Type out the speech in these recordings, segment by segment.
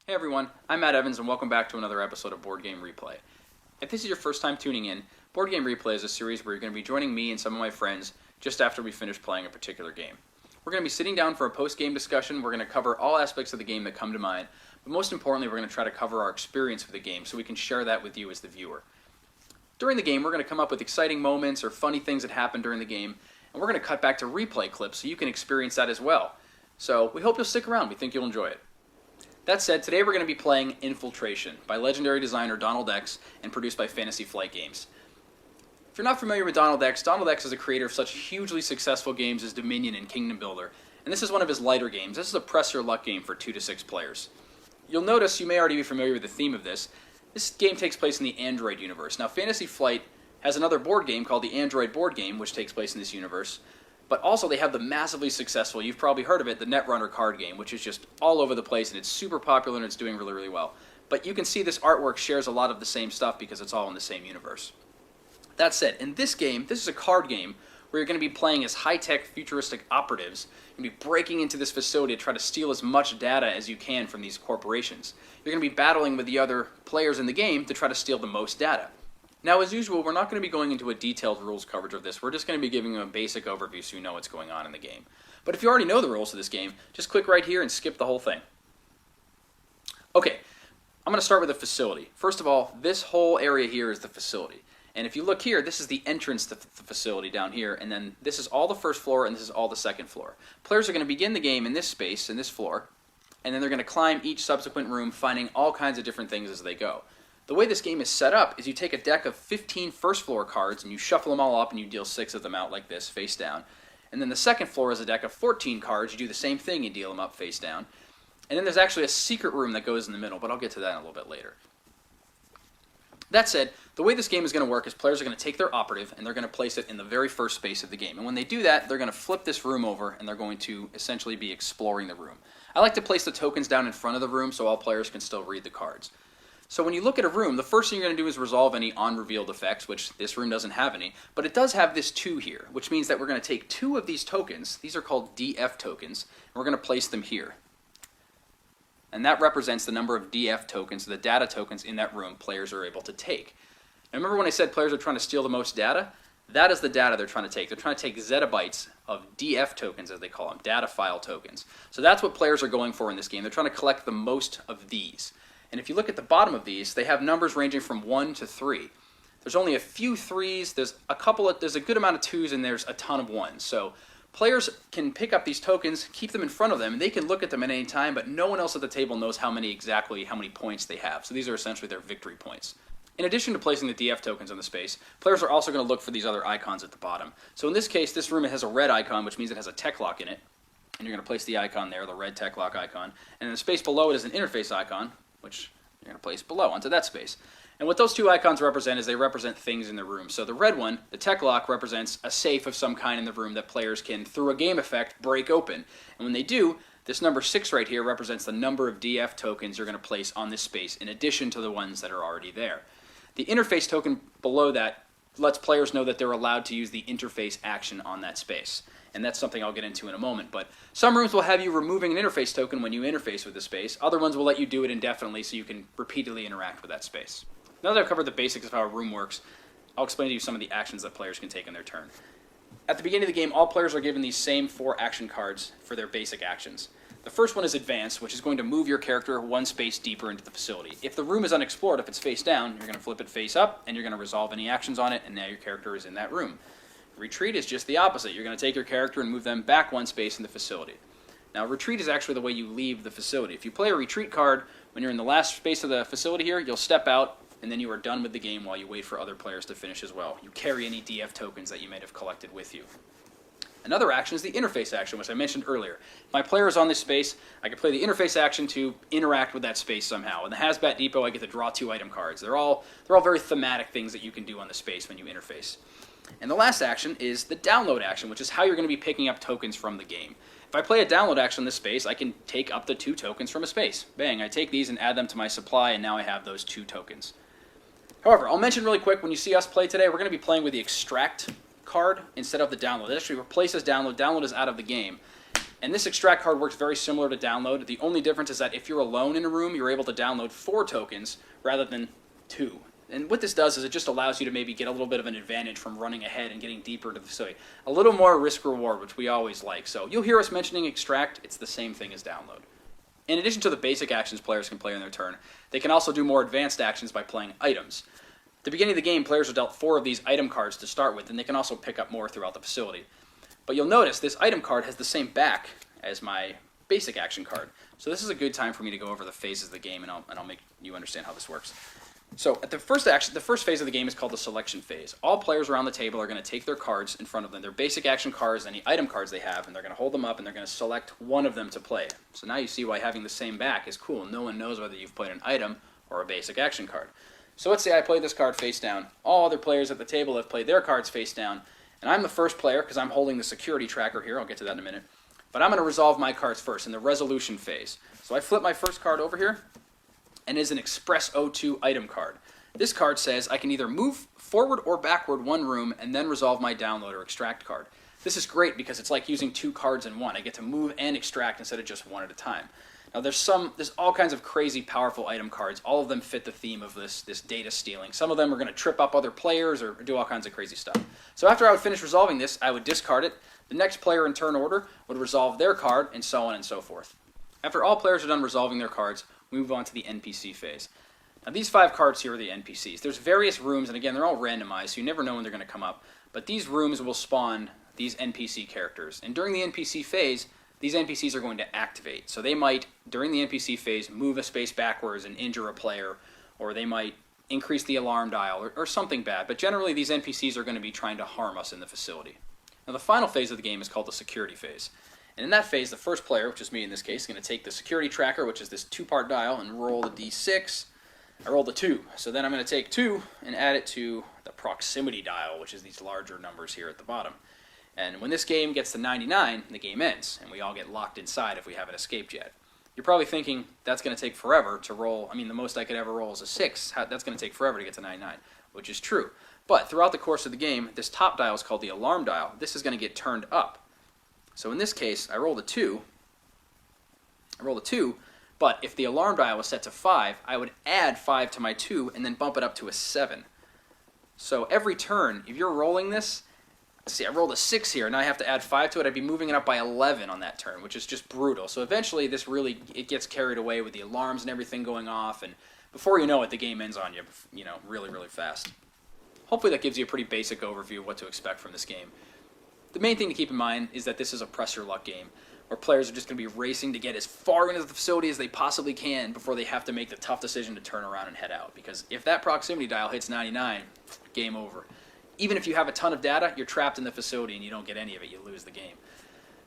Hey everyone, I'm Matt Evans and welcome back to another episode of Board Game Replay. If this is your first time tuning in, Board Game Replay is a series where you're going to be joining me and some of my friends just after we finish playing a particular game. We're going to be sitting down for a post-game discussion. We're going to cover all aspects of the game that come to mind, but most importantly we're going to try to cover our experience with the game so we can share that with you as the viewer. During the game we're going to come up with exciting moments or funny things that happen during the game, and we're going to cut back to replay clips so you can experience that as well. So we hope you'll stick around. We think you'll enjoy it. That said, today we're going to be playing Infiltration by legendary designer Donald X and produced by Fantasy Flight Games. If you're not familiar with Donald X is a creator of such hugely successful games as Dominion and Kingdom Builder, and this is one of his lighter games. This is a press your luck game for 2 to 6 players. You'll notice, you may already be familiar with the theme of this, this game takes place in the Android universe. Now Fantasy Flight has another board game called the Android board game, which takes place in this universe. But also they have the massively successful, you've probably heard of it, the Netrunner card game, which is just all over the place and it's super popular and it's doing really, really well. But you can see this artwork shares a lot of the same stuff because it's all in the same universe. That said, in this game, this is a card game where you're going to be playing as high-tech, futuristic operatives. You're going to be breaking into this facility to try to steal as much data as you can from these corporations. You're going to be battling with the other players in the game to try to steal the most data. Now, as usual, we're not going to be going into a detailed rules coverage of this. We're just going to be giving you a basic overview so you know what's going on in the game. But if you already know the rules of this game, just click right here and skip the whole thing. Okay, I'm going to start with the facility. First of all, this whole area here is the facility. And if you look here, this is the entrance to the facility down here, and then this is all the first floor and this is all the second floor. Players are going to begin the game in this space, in this floor, and then they're going to climb each subsequent room, finding all kinds of different things as they go. The way this game is set up is you take a deck of 15 first floor cards and you shuffle them all up and you deal 6 of them out like this, face down. And then the second floor is a deck of 14 cards. You do the same thing, you deal them up face down. And then there's actually a secret room that goes in the middle, but I'll get to that in a little bit later. That said, the way this game is going to work is players are going to take their operative and they're going to place it in the very first space of the game. And when they do that, they're going to flip this room over and they're going to essentially be exploring the room. I like to place the tokens down in front of the room so all players can still read the cards. So when you look at a room, the first thing you're going to do is resolve any on-revealed effects, which this room doesn't have any, but it does have this 2 here, which means that we're going to take 2 of these tokens, these are called DF tokens, and we're going to place them here. And that represents the number of DF tokens, the data tokens in that room players are able to take. Now remember when I said players are trying to steal the most data? That is the data they're trying to take. They're trying to take zettabytes of DF tokens, as they call them, data file tokens. So that's what players are going for in this game. They're trying to collect the most of these. And if you look at the bottom of these, they have numbers ranging from 1 to 3. There's only a few 3s, there's a good amount of 2s, and there's a ton of 1s. So players can pick up these tokens, keep them in front of them, and they can look at them at any time, but no one else at the table knows how many points they have. So these are essentially their victory points. In addition to placing the DF tokens on the space, players are also going to look for these other icons at the bottom. So in this case, this room has a red icon, which means it has a tech lock in it. And you're going to place the icon there, the red tech lock icon. And in the space below it is an interface icon, which you're going to place below onto that space. And what those 2 icons represent is they represent things in the room. So the red one, the tech lock, represents a safe of some kind in the room that players can, through a game effect, break open. And when they do, this number 6 right here represents the number of DF tokens you're going to place on this space in addition to the ones that are already there. The interface token below that lets players know that they're allowed to use the interface action on that space. And that's something I'll get into in a moment. But some rooms will have you removing an interface token when you interface with the space. Other ones will let you do it indefinitely so you can repeatedly interact with that space. Now that I've covered the basics of how a room works, I'll explain to you some of the actions that players can take in their turn. At the beginning of the game, all players are given these same 4 action cards for their basic actions. The first one is Advance, which is going to move your character 1 space deeper into the facility. If the room is unexplored, if it's face down, you're going to flip it face up, and you're going to resolve any actions on it, and now your character is in that room. Retreat is just the opposite. You're going to take your character and move them back 1 space in the facility. Now, retreat is actually the way you leave the facility. If you play a retreat card when you're in the last space of the facility here, you'll step out, and then you are done with the game while you wait for other players to finish as well. You carry any DF tokens that you might have collected with you. Another action is the interface action, which I mentioned earlier. If my player is on this space, I can play the interface action to interact with that space somehow. In the Hazbat Depot, I get to draw 2 item cards. They're all very thematic things that you can do on the space when you interface. And the last action is the download action, which is how you're going to be picking up tokens from the game. If I play a download action in this space, I can take up to 2 tokens from a space. Bang, I take these and add them to my supply, and now I have those 2 tokens. However, I'll mention really quick, when you see us play today, we're going to be playing with the extract card instead of the download. It actually replaces download. Download is out of the game. And this extract card works very similar to download. The only difference is that if you're alone in a room, you're able to download 4 tokens rather than 2. And what this does is it just allows you to maybe get a little bit of an advantage from running ahead and getting deeper into the facility. A little more risk-reward, which we always like. So you'll hear us mentioning extract. It's the same thing as download. In addition to the basic actions players can play on their turn, they can also do more advanced actions by playing items. At the beginning of the game, players are dealt 4 of these item cards to start with, and they can also pick up more throughout the facility. But you'll notice this item card has the same back as my basic action card. So this is a good time for me to go over the phases of the game, and I'll make you understand how this works. So at the first phase of the game is called the selection phase. All players around the table are going to take their cards in front of them, their basic action cards, any item cards they have, and they're going to hold them up, and they're going to select one of them to play. So now you see why having the same back is cool. No one knows whether you've played an item or a basic action card. So let's say I play this card face down. All other players at the table have played their cards face down, and I'm the first player because I'm holding the security tracker here. I'll get to that in a minute. But I'm going to resolve my cards first in the resolution phase. So I flip my first card over here, and it is an Express O2 item card. This card says I can either move forward or backward 1 room and then resolve my download or extract card. This is great because it's like using 2 cards in one. I get to move and extract instead of just one at a time. Now there's all kinds of crazy powerful item cards. All of them fit the theme of this data stealing. Some of them are going to trip up other players or do all kinds of crazy stuff. So after I would finish resolving this, I would discard it. The next player in turn order would resolve their card, and so on and so forth. After all players are done resolving their cards, we move on to the NPC phase. Now these 5 cards here are the NPCs. There's various rooms, and again, they're all randomized, so you never know when they're going to come up. But these rooms will spawn these NPC characters. And during the NPC phase, these NPCs are going to activate. So they might, during the NPC phase, move a space backwards and injure a player, or they might increase the alarm dial, or something bad. But generally, these NPCs are going to be trying to harm us in the facility. Now the final phase of the game is called the security phase. And in that phase, the first player, which is me in this case, is going to take the security tracker, which is this 2-part dial, and roll the d6. I rolled a 2. So then I'm going to take 2 and add it to the proximity dial, which is these larger numbers here at the bottom. And when this game gets to 99, the game ends, and we all get locked inside if we haven't escaped yet. You're probably thinking, that's going to take forever to roll. I mean, the most I could ever roll is a 6. That's going to take forever to get to 99, which is true. But throughout the course of the game, this top dial is called the alarm dial. This is going to get turned up. So in this case, I rolled a 2. But if the alarm dial was set to 5, I would add 5 to my 2 and then bump it up to a 7. So every turn, if you're rolling this, let's see, I rolled a 6 here, and now I have to add 5 to it. I'd be moving it up by 11 on that turn, which is just brutal. So eventually, it gets carried away with the alarms and everything going off, and before you know it, the game ends on you, really, really fast. Hopefully that gives you a pretty basic overview of what to expect from this game. The main thing to keep in mind is that this is a press your luck game, where players are just going to be racing to get as far into the facility as they possibly can before they have to make the tough decision to turn around and head out. Because if that proximity dial hits 99, game over. Even if you have a ton of data, you're trapped in the facility and you don't get any of it, you lose the game.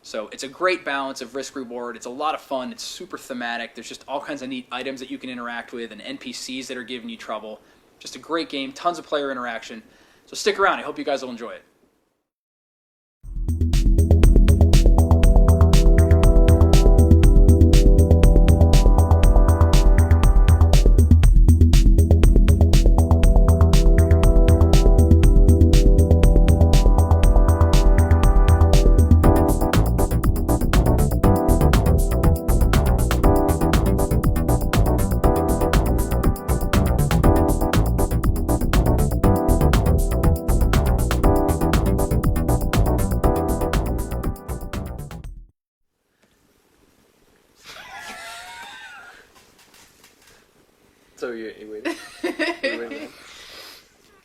So it's a great balance of risk-reward. It's a lot of fun. It's super thematic. There's just all kinds of neat items that you can interact with and NPCs that are giving you trouble. Just a great game, tons of player interaction. So stick around. I hope you guys will enjoy it. So you waiting?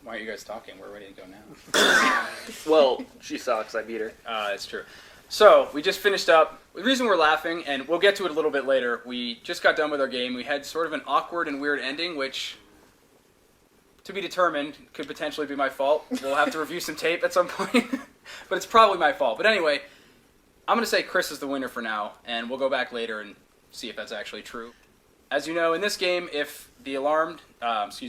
Why are you guys talking? We're ready to go now. Well, she sucks. I beat her. It's true. So, we just finished up. The reason we're laughing, and we'll get to it a little bit later, we just got done with our game. We had sort of an awkward and weird ending, which, to be determined, could potentially be my fault. We'll have to review some tape at some point, but it's probably my fault. But anyway, I'm going to say Chris is the winner for now, and we'll go back later and see if that's actually true. As you know, in this game, if the alarm dial is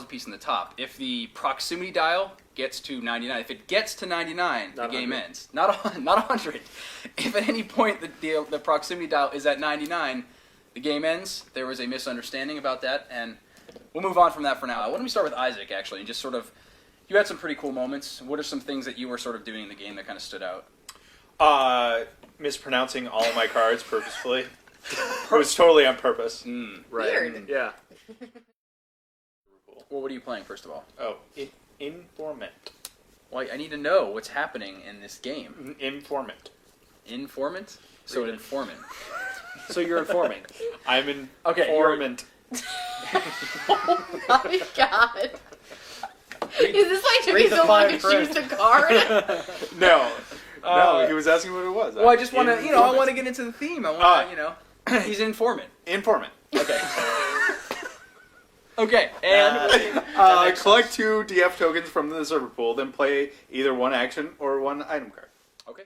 a piece in the top. If the proximity dial gets to 99, if it gets to 99, the game ends. Not 100. If at any point the proximity dial is at 99, the game ends. There was a misunderstanding about that, and we'll move on from that for now. Why don't we start with Isaac, actually, and just sort of, you had some pretty cool moments. What are some things that you were sort of doing in the game that kind of stood out? Mispronouncing all of my cards purposefully. It was totally on purpose. Right. Weird. Yeah. Well, what are you playing, first of all? Oh, Informant. Well, I need to know what's happening in this game. Informant. Informant? So an informant. So you're informing. I'm an Okay, informant. Oh my god. Is this like took read you the so long fine to print. choose the card? No. No, he was asking what it was. Well, I just want to, I Informant. want to get into the theme. I want to, he's an informant. Informant. Okay. Okay, and Collect 2 DF tokens from the server pool, then play either one action or one item card. okay.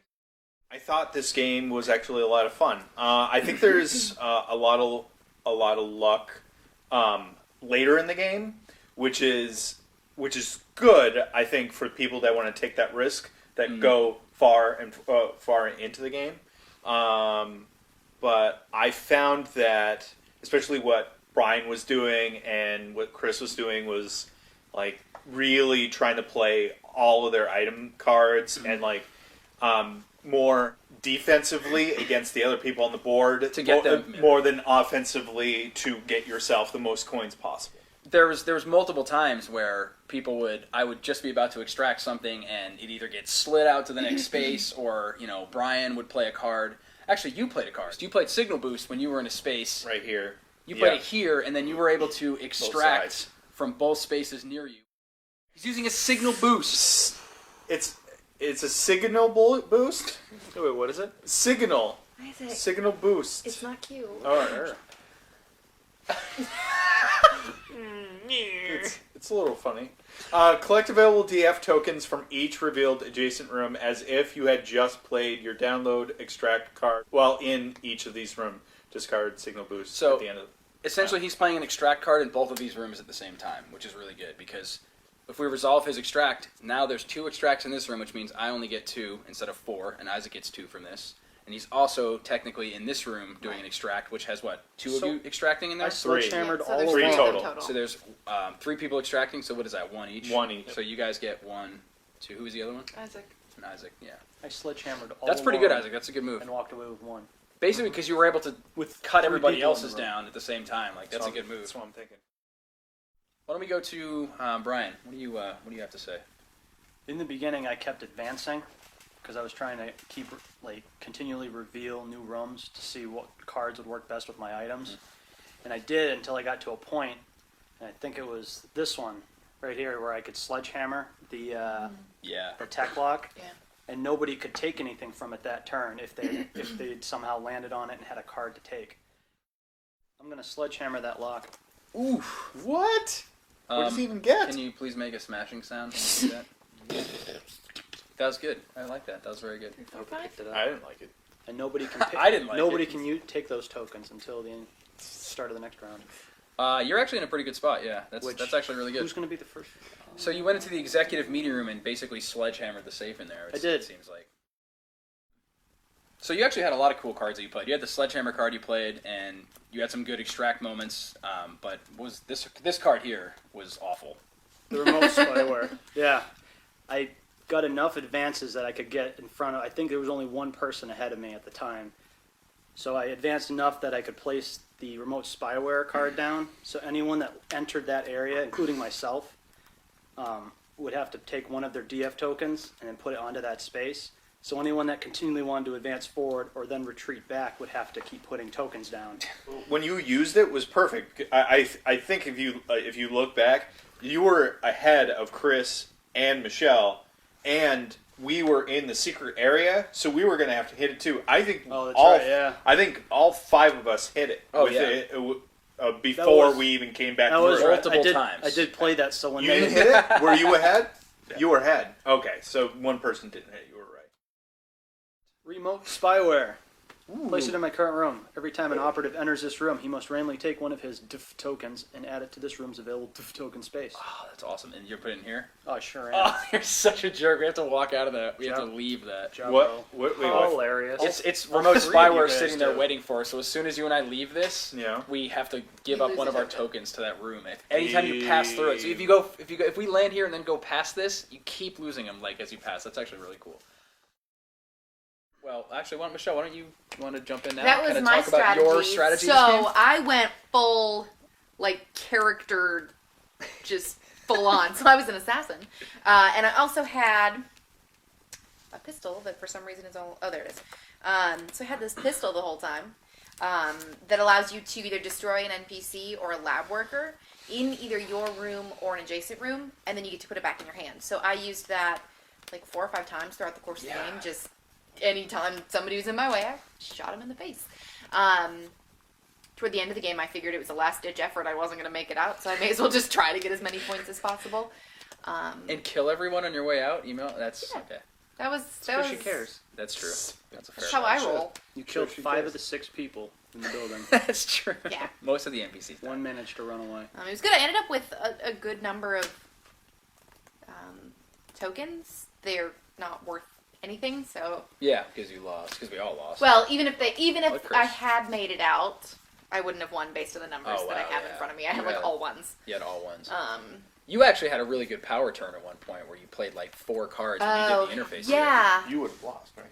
I thought this game was actually a lot of fun. I think there's a lot of luck later in the game, which is good. I think for people that want to take that risk, that go far into the game. But I found that, especially what Brian was doing and what Chris was doing, was like really trying to play all of their item cards and like more defensively against the other people on the board To get them- more than offensively to get yourself the most coins possible. There was multiple times where I would just be about to extract something and it either gets slid out to the next space or, Brian would play a card. Actually, you played a card. You played Signal Boost when you were in a space. Right here. You played it here, and then you were able to extract sides. from both spaces near you. He's using a Signal Boost. It's a signal boost? Wait, what is it? Signal. Isaac, Signal boost. it's not cute. Oh, it's a little funny. Collect available DF tokens from each revealed adjacent room as if you had just played your download extract card while in each of these rooms. Discard signal boost So, at the end of essentially, he's playing an extract card in both of these rooms at the same time, which is really good because if we resolve his extract, now there's 2 extracts in this room, which means I only get 2 instead of 4, and Isaac gets 2 from this. And he's also technically in this room doing an extract, which has what, 2 of you extracting in there? I sledgehammered Yeah, so all there's of Three three them. of them total. So there's 3 people extracting. So what is that? 1 each. 1 each. So you guys get 1, 2. Who's the other one? Isaac. And Isaac. Yeah. I sledgehammered all That's pretty good, along Isaac. That's a good move. and walked away with 1. Basically, because you were able to With cut 3 everybody people in else's the room. down at the same time. Like that's a good move. That's what I'm thinking. Why don't we go to Brian? What do you have to say? In the beginning, I kept advancing because I was trying to continually reveal new rooms to see what cards would work best with my items. And I did until I got to a point, and I think it was this one right here where I could sledgehammer the tech lock. Yeah. And nobody could take anything from it that turn if they'd somehow landed on it and had a card to take. I'm gonna sledgehammer that lock. Oof. What? What does he even get? Can you please make a smashing sound when you do that? That was good. I like that. That was very good. 3, 4, 5. I didn't like it. And nobody can pick, I didn't like nobody it. can take those tokens until the start of the next round. You're actually in a pretty good spot. Yeah, that's Which- actually really good. Who's gonna be the first? So you went into the executive meeting room and basically sledgehammered the safe in there. I did. It seems like. So you actually had a lot of cool cards that you played. You had the sledgehammer card you played, and you had some good extract moments. But was this card here was awful. The remote spyware. Yeah, I got enough advances that I could get in front of. I think there was only one person ahead of me at the time, so I advanced enough that I could place the remote spyware card down. So anyone that entered that area, including myself, would have to take one of their DF tokens and then put it onto that space. So anyone that continually wanted to advance forward or then retreat back would have to keep putting tokens down. When you used it, was perfect. I think if you look back, you were ahead of Chris and Michelle, and we were in the secret area, so we were going to have to hit it too. I think Oh, that's right, yeah. I think all 5 of us hit it. Oh, with yeah. it before was- we even came back. That through. was right. Multiple times. I did play that. So when You they didn't hit it? Were you ahead? Yeah. You were ahead. Okay, so one person didn't hit it. You were right. remote spyware. Place it in my current room. Every time an operative enters this room, he must randomly take one of his DF tokens and add it to this room's available DF token space. Oh, that's awesome. And you're putting it in here? Oh, sure am. Oh, you're such a jerk. We have to walk out of that. We have to leave that. Job, What? bro. What? Wait, what? Hilarious. It's remote three of you spyware guys sitting there do. waiting for us. So as soon as you and I leave this, Yeah. we have to give You up lose one a of our token. tokens to that room. Anytime you pass through it. So if we land here and then go past this, you keep losing them like as you pass. That's actually really cool. Well, actually, Michelle, why don't you want to jump in now? That was Kinda my talk about your strategy. So in this game? I went full, character, just full on. So I was an assassin. And I also had a pistol that for some reason is all... Oh, there it is. So I had this pistol the whole time that allows you to either destroy an NPC or a lab worker in either your room or an adjacent room, and then you get to put it back in your hand. So I used that 4 or 5 times throughout the course of the game. Just anytime somebody was in my way, I shot him in the face. Toward the end of the game, I figured it was a last-ditch effort. I wasn't going to make it out, so I may as well just try to get as many points as possible. And kill everyone on your way out? Email? That's... Yeah. Okay. That was... She cares. That's true. That's a fair That's how I roll. You killed she 5 cares. of the 6 people in the building. That's true. Yeah. Most of the NPCs. 1 managed to run away. It was good. I ended up with a good number of tokens. They're not worth anything, so... Yeah, because you lost. Because we all lost. Well, even if Like Chris. I had made it out, I wouldn't have won based on the numbers Oh, that I wow, have yeah. in front of me. I had You had- all ones. You had all ones. Um, You actually had a really good power turn at one point where you played 4 cards and you did the interface. Yeah. You would have lost, right?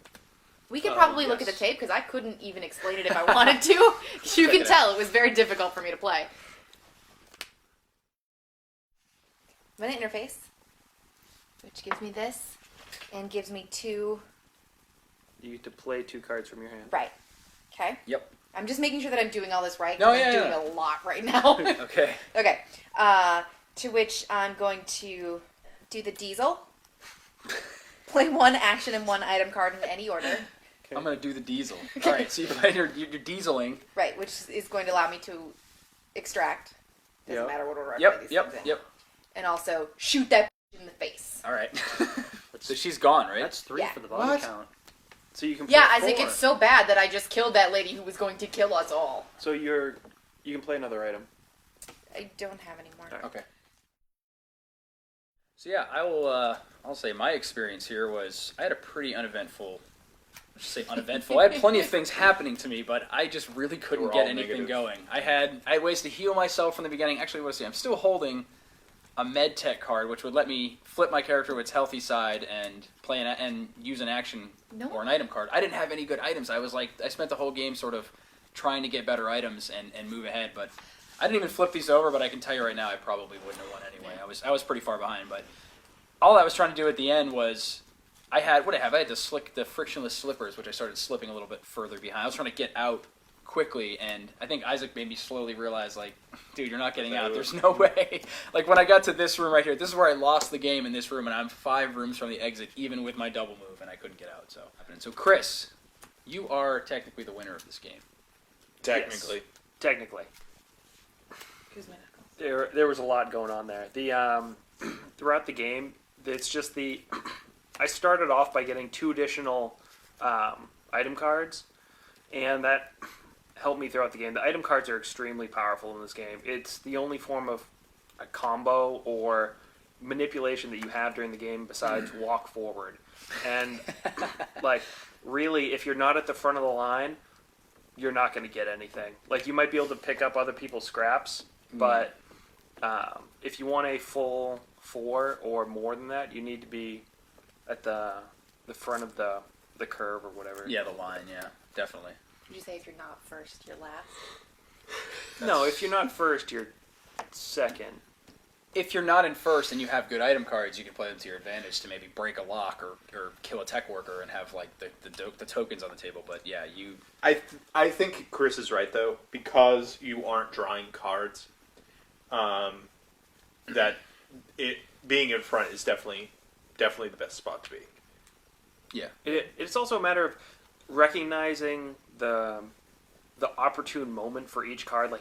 We could probably look at the yes. tape because I couldn't even explain it if I wanted to. You Check can it tell it was very difficult for me to play. I'm going to interface, which gives me this and gives me 2. You get to play 2 cards from your hand. Right. Okay. Yep. I'm just making sure that I'm doing all this right. No, 'cause yeah, I'm doing yeah. a lot right now. Okay. Okay. To which I'm going to do the diesel. Play 1 action and 1 item card in any order. Okay. I'm going to do the diesel. All right, so you're dieseling. Right, which is going to allow me to extract. Doesn't Yep. matter what order I play Yep, these yep, things in. yep. And also shoot that in the face. All right. So she's gone, right? That's 3 Yeah. for the body What? count. So you can Yeah, play Isaac, 4. it's so bad that I just killed that lady who was going to kill us all. So you can play another item. I don't have any more. Alright. Okay. So yeah, I'll say my experience here was I had a pretty uneventful. Let's just say uneventful. I had plenty of things happening to me, but I just really They couldn't were get all anything negative. going. I had ways to heal myself from the beginning. Actually, let's see. I'm still holding a med tech card, which would let me flip my character to its healthy side and play and use an action No. or an item card. I didn't have any good items. I spent the whole game sort of trying to get better items and move ahead, but I didn't even flip these over. But I can tell you right now, I probably wouldn't have won anyway. I was pretty far behind, but all I was trying to do at the end was I had to slick the frictionless slippers, which I started slipping a little bit further behind. I was trying to get out quickly, and I think Isaac made me slowly realize, dude, you're not getting out. There's no way. When I got to this room right here, this is where I lost the game in this room, and I'm 5 rooms from the exit, even with my double move, and I couldn't get out. So Chris, you are technically the winner of this game. Technically. Yes. Technically. Who's my knuckles? There was a lot going on there. The throughout the game, it's just I started off by getting 2 additional item cards, and that helped me throughout the game. The item cards are extremely powerful in this game. It's the only form of a combo or manipulation that you have during the game besides walk forward. And really, if you're not at the front of the line, you're not going to get anything. You might be able to pick up other people's scraps, but if you want a full 4 or more than that, you need to be at the front of the curve or whatever. Yeah, the line, yeah, definitely. Did you say if you're not first, you're last? No, if you're not first, you're second. If you're not in first and you have good item cards, you can play them to your advantage to maybe break a lock or kill a tech worker and have the tokens on the table. But yeah, I think Chris is right though, because you aren't drawing cards. That it being in front is definitely the best spot to be. yeah. It's also a matter of recognizing the opportune moment for each card.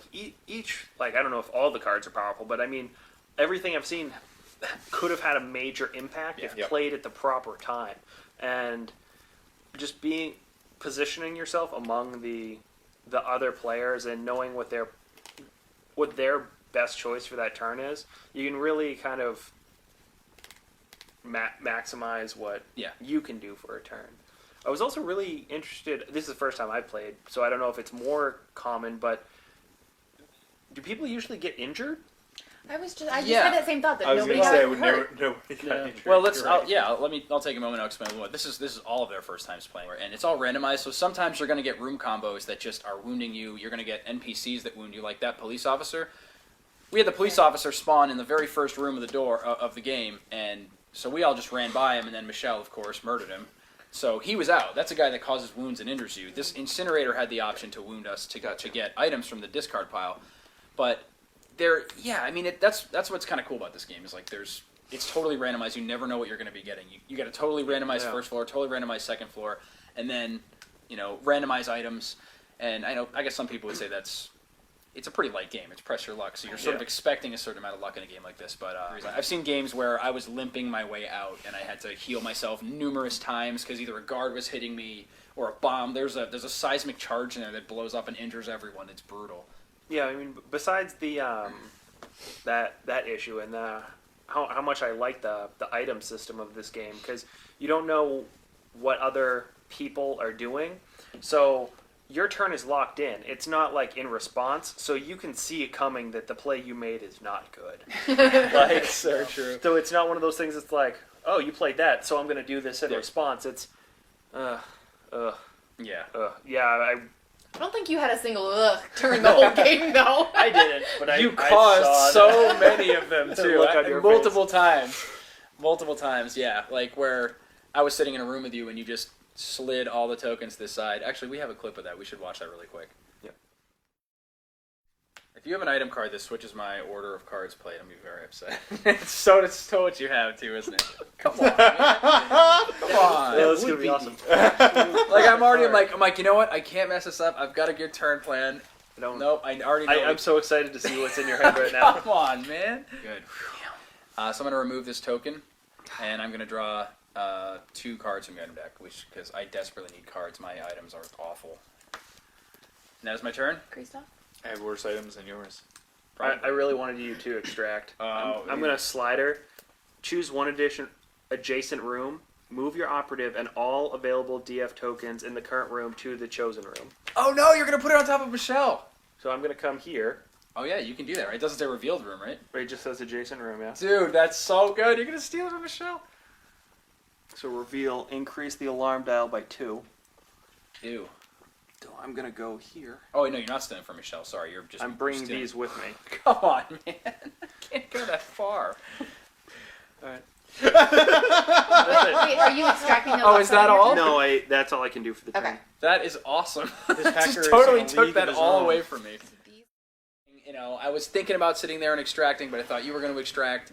Each I don't know if all the cards are powerful, but I mean everything I've seen could have had a major impact if Yeah. played at the proper time. And just positioning yourself among the other players and knowing what their best choice for that turn is, you can really kind of maximize what you can do for a turn. I was also really interested, this is the first time I've played, so I don't know if it's more common, but do people usually get injured? I just had that same thought that I was nobody going to say, got I would hurt. nobody got injured. Well, You're right. I'll take a moment. I'll explain what this is all of their first times playing, and it's all randomized. So sometimes you're going to get room combos that just are wounding you. You're going to get NPCs that wound you, like that police officer. We had the police officer spawn in the very first room of the door of the game, and so we all just ran by him, and then Michelle, of course, murdered him. So he was out. That's a guy that causes wounds and injures you. This incinerator had the option to wound us to get items from the discard pile, but that's what's kind of cool about this game is like it's totally randomized. You never know what you're going to be getting. You got a totally randomized first floor, totally randomized second floor, and then randomized items. And I guess some people would say it's a pretty light game. It's press your luck, so you're sort of expecting a certain amount of luck in a game like this. But I've seen games where I was limping my way out and I had to heal myself numerous times because either a guard was hitting me or a bomb. There's a seismic charge in there that blows up and injures everyone. It's brutal. Yeah, I mean, besides the that issue and how much I like the item system of this game, because you don't know what other people are doing, so your turn is locked in. It's not like in response, so you can see it coming that the play you made is not good. Like, So true. So it's not one of those things that's like, oh, you played that, so I'm going to do this in response. It's, yeah, I don't think you had a single during the whole game, though. I didn't, but You I caused saw so many of them too, Look on your multiple times. Yeah, like where I was sitting in a room with you and you just slid all the tokens to the side. Actually, we have a clip of that. We should watch that really quick. Yep. If you have an item card that switches my order of cards played, I'm gonna be very upset. It's so what you have too, isn't it? Come on, man. Come on. Yeah, this is gonna be awesome. Like I'm like, you know what? I can't mess this up. I've got a good turn plan. Nope, I already know. I'm so excited to see what's in your head right now. Come on, man. Good. So I'm going to remove this token, and I'm going to draw 2 cards from your item deck, because I desperately need cards. My items are awful. And that is my turn? Kristoff? I have worse items than yours. I really wanted you to extract. I'm going to slider, choose one adjacent room, move your operative and all available DF tokens in the current room to the chosen room. Oh no, you're going to put it on top of Michelle. So I'm going to come here. Oh yeah, you can do that, right? It doesn't say revealed room, right? It just says adjacent room, yeah. Dude, that's so good. You're going to steal it from Michelle. So reveal, increase the alarm dial by 2. Ew. So I'm going to go here. Oh, no, you're not stealing from Michelle. Sorry, I'm bringing stealing. these with me. Come on, man. I can't go that far. All right. Wait, are you extracting those? Oh, is that all? No, that's all I can do for the turn. Okay. That is awesome. This hacker Just is totally in a took league that of his all own. away from me. I was thinking about sitting there and extracting, but I thought you were going to extract.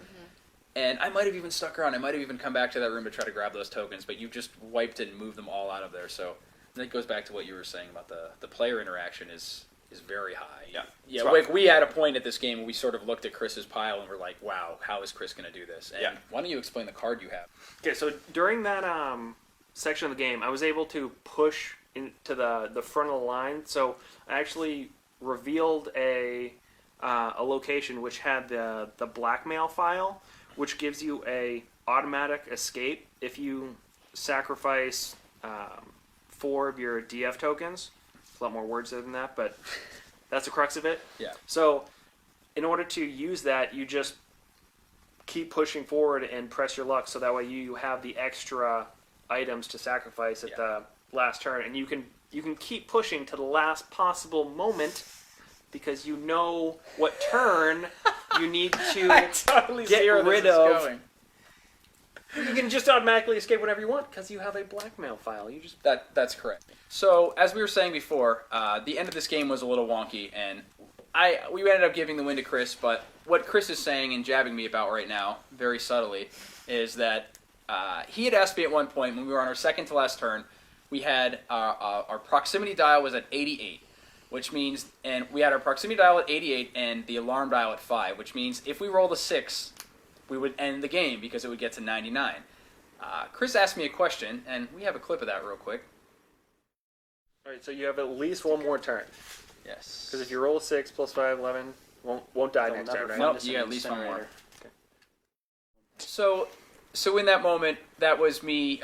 And I might have even stuck around. I might have even come back to that room to try to grab those tokens, but you just wiped it and moved them all out of there. So that goes back to what you were saying about the player interaction is very high. Yeah. Like we had a point at this game where we sort of looked at Chris's pile and we're like, wow, how is Chris going to do this? And why don't you explain the card you have? Okay, so during that section of the game, I was able to push into the front of the line. So I actually revealed a location which had the Blackmail file, which gives you a automatic escape if you sacrifice 4 of your DF tokens. A lot more words than that, but that's the crux of it. Yeah. So in order to use that, you just keep pushing forward and press your luck, so that way you have the extra items to sacrifice at the last turn, and you can keep pushing to the last possible moment because you know what turn you need to get rid of. Going. You can just automatically escape whenever you want because you have a Blackmail file. You just That's correct. So, as we were saying before, the end of this game was a little wonky, and we ended up giving the win to Chris, but what Chris is saying and jabbing me about right now, very subtly, is that he had asked me at one point, when we were on our second to last turn, we had our proximity dial was at 88, which means, and we had our proximity dial at 88 and the alarm dial at 5, which means if we rolled a 6, we would end the game because it would get to 99. Chris asked me a question, and we have a clip of that real quick. all right. So you have at least one more turn Yes. because if you roll a 6 plus 5, 11, won't die They'll next never turn, right? find Nope, us you an got at least one more. incinerator. So in that moment, that was me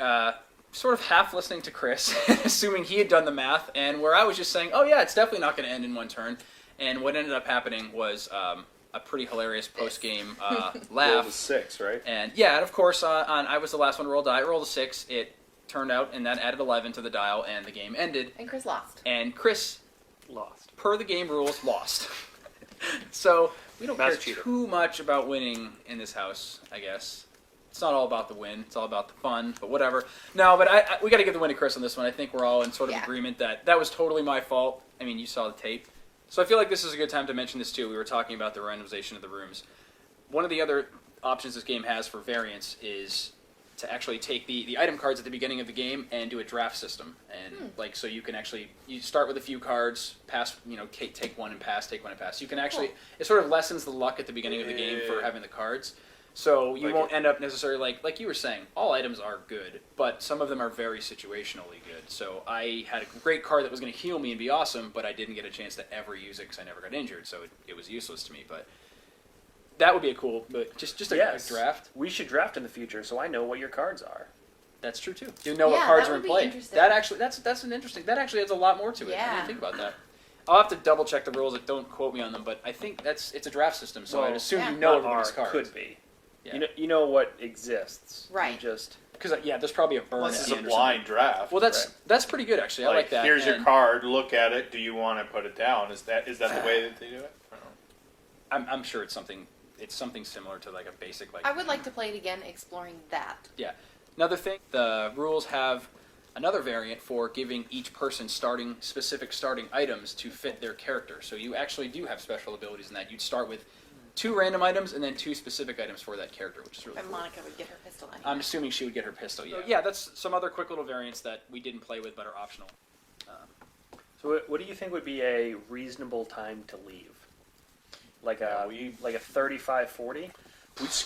sort of half listening to Chris, assuming he had done the math, and where I was just saying, oh yeah, it's definitely not going to end in one turn. And what ended up happening was a pretty hilarious post-game Rolled a laugh. 6, right? And yeah, and of course, I was the last one to roll die. I rolled a 6. It turned out, and that added 11 to the dial, and the game ended. And Chris lost. And Chris, Lost. per the game rules, lost. So we don't care Master cheater. too much about winning in this house, I guess. It's not all about the win. It's all about the fun, but whatever. No, but we got to give the win to Chris on this one. I think we're all in sort of agreement that that was totally my fault. I mean, you saw the tape. So I feel like this is a good time to mention this, too. We were talking about the randomization of the rooms. One of the other options this game has for variance is to actually take the item cards at the beginning of the game and do a draft system. And like, so you can actually, you start with a few cards, pass, take one and pass, take one and pass. You can actually, it sort of lessens the luck at the beginning of the game for having the cards. So you won't end up necessarily, like you were saying, all items are good, but some of them are very situationally good. So I had a great card that was going to heal me and be awesome, but I didn't get a chance to ever use it because I never got injured, so it was useless to me. But that would be a cool, but just a draft. We should draft in the future, so I know what your cards are. That's true too. You know what Yeah, cards that are in would be play. interesting. That actually, that's an interesting. That actually adds a lot more to it. I Yeah. didn't think about that. I'll have to double check the rules. Like, don't quote me on them, but I think it's a draft system, so Well, I'd assume yeah. you know Not everybody's our, cards. could be. Yeah. You know what exists. Right. You just Because there's probably a burn. Well, at this is the a end or blind something. draft. Well, that's pretty good actually. I like that. Here's your And card. Look at it. Do you want to put it down? Is that the way that they do it? I don't know. I'm sure it's something similar to like a basic like. I would like to play it again, exploring that. Yeah. Another thing, the rules have another variant for giving each person specific starting items to fit their character. So you actually do have special abilities in that. You'd start with 2 random items and then 2 specific items for that character, which is really And cool. Monica would get her pistol anyway. I'm assuming she would get her pistol. Yeah. Yeah, that's some other quick little variants that we didn't play with but are optional. So what do you think would be a reasonable time to leave? Like a 35-40?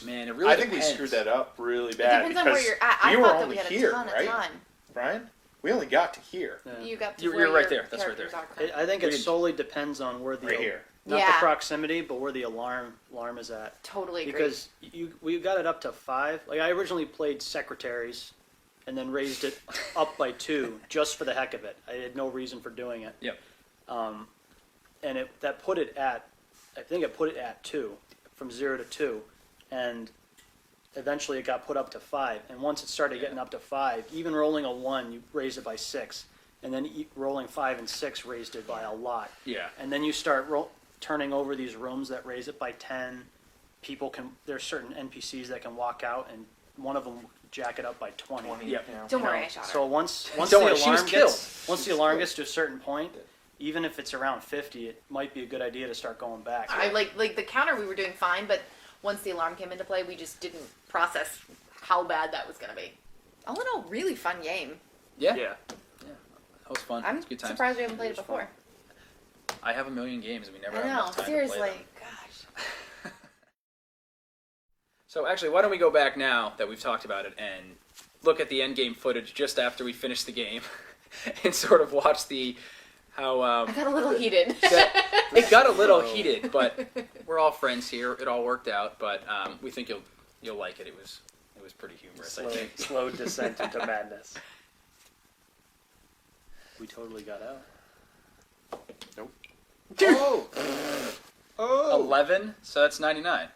Man, it really I think we depends. screwed that up really It bad depends on where because you're at. I we were thought that only we had here, a ton right? of time. Brian, we only got to here. Yeah. You got to You're where right your there. That's right characters there. are I think We it did- solely depends on where the Right here. not Yeah. the proximity, but where the alarm is at. Totally agree. Because we got it up to 5. Like I originally played secretaries, and then raised it up by 2 just for the heck of it. I had no reason for doing it. Yep. And that put it at, I think it put it at 2, from 0 to 2, and eventually it got put up to 5. And once it started getting up to 5, even rolling a 1, you raised it by 6, and then rolling 5 and 6 raised it by a lot. Yeah. And then you start turning over these rooms that raise it by 10. There's certain NPCs that can walk out, and one of them jack it up by 20. Yep. Don't You worry, know, I shot her. So once Don't the worry, she was alarm gets to a certain point, even if it's around 50, it might be a good idea to start going back. I like the counter we were doing fine, but once the alarm came into play, we just didn't process how bad that was going to be. All in all, really fun game. Yeah. Yeah. That was fun. I'm It was good times. surprised we haven't played it was fun. before. I have a million games and we never I have know, enough time to seriously. play them. Gosh. So actually, why don't we go back now that we've talked about it and look at the end game footage just after we finish the game and sort of watch how I got a little heated. it got a little heated, but we're all friends here. It all worked out, but we think you'll like it. It was pretty humorous, I think. Slow descent into madness. We totally got out. Nope. Oh! 11, so that's 99.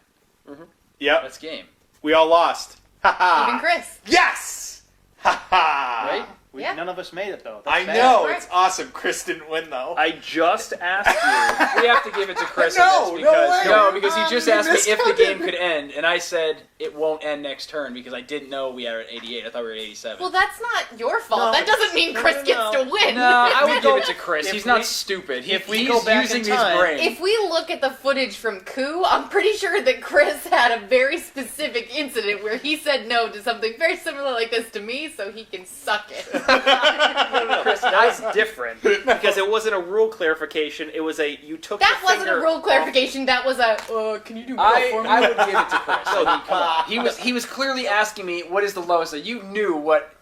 Yep. That's game, We all lost. Ha ha. Even Chris. Yes. Ha ha. right? Yeah. None of us made it, though. That's I bad. know. Right. It's awesome. Chris didn't win though. I just asked you. We have to give it to Chris No, on this no because way. he just You asked me if the miscounted. game could end, and I said it won't end next turn because I didn't know we are at 88. I thought we were at 87. Well, that's not your fault. No, that doesn't mean no, Chris no, gets no. to win. No, I we would go- give it to Chris. if He's we- not stupid. if we He's go back using in his time- brain. If we look at the footage from Coup, I'm pretty sure that Chris had a very specific incident where he said no to something very similar like this to me, so he can suck it. No, Chris, that was different because it wasn't a rule clarification. It was you took That the wasn't a finger rule off- clarification. That was a, can you do more for me? I would give it to Chris. I mean, come on. He was clearly asking me what is the lowest. So you knew what.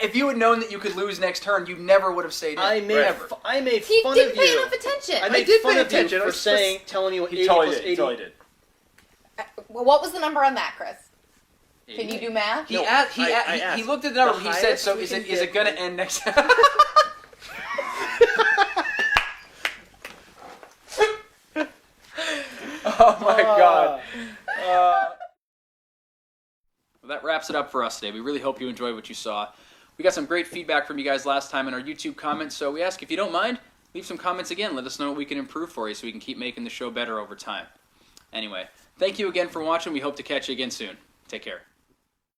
If you had known that you could lose next turn, you never would have stayed in. I made Never. I made He fun didn't of pay you. enough attention. I made did fun pay of attention. you I for was telling me what He 80 totally plus did. 80. He totally did. Well, what was the number on that, Chris? Can you do math? He No, asked, I he asked. looked at the number. The He said, highest "So we is can it get- going to end next?" Oh my god. Well, that wraps it up for us today. We really hope you enjoyed what you saw. We got some great feedback from you guys last time in our YouTube comments, so we ask if you don't mind, leave some comments again. Let us know what we can improve for you so we can keep making the show better over time. Anyway, thank you again for watching. We hope to catch you again soon. Take care.